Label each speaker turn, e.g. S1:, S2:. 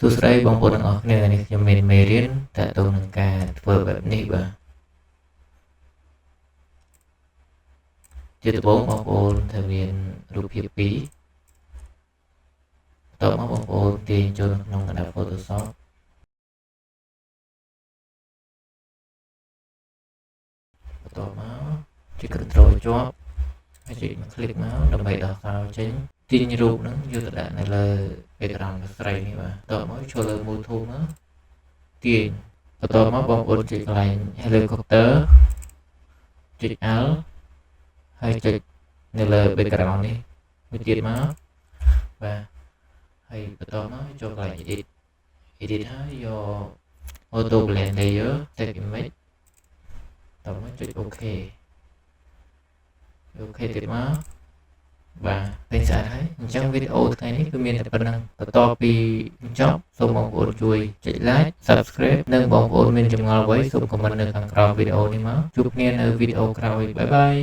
S1: សួស្តីបងប្អូនទាំងអស់គ្នាថ្ងៃនេះខ្ញុំមានមេរៀនតទៅនឹងការធ្វើបែបនេះបាទជាដំបូងបងប្អូនត្រូវមានរូបភាព2បន្ទាប់មកបងប្អូនទាញចូលក្នុងកណ្ដាល Photoshop បន្ទាប់មកចុច Ctrl ជាប់ហើយចុចមក click មកដើម្បីដោះសោចេញទាញរូបហ្នឹងយកទៅដាក់នៅលើ background ស្រីនេះបាទបន្ទាប់មកចូលលើ Move Tool មកទាញបន្ទាប់មកបងប្អូនចុចកន្លែង helicopter ចុច Alt ហើយចុចនៅលើ background នេះមួយទៀតមកបាទហើយបន្តមកចូលកន្លែង edit ហើយយក auto blend layer take image តមកចុច OK ទៀតមកបាទពេញស្អាតហើយអញ្ចឹងវីដេអូថ្ងៃនេះគឺមានតែប៉ុណ្្នឹងបន្តពីចប់សូមបងប្អូនជួយចុច like subscribe និងបងប្អូនមានចម្ងល់អ្វីសូម comment នៅខាងក្រោមវីដេអូនេះមកជួបគ្នានៅវីដេអូក្រោយបាយបាយ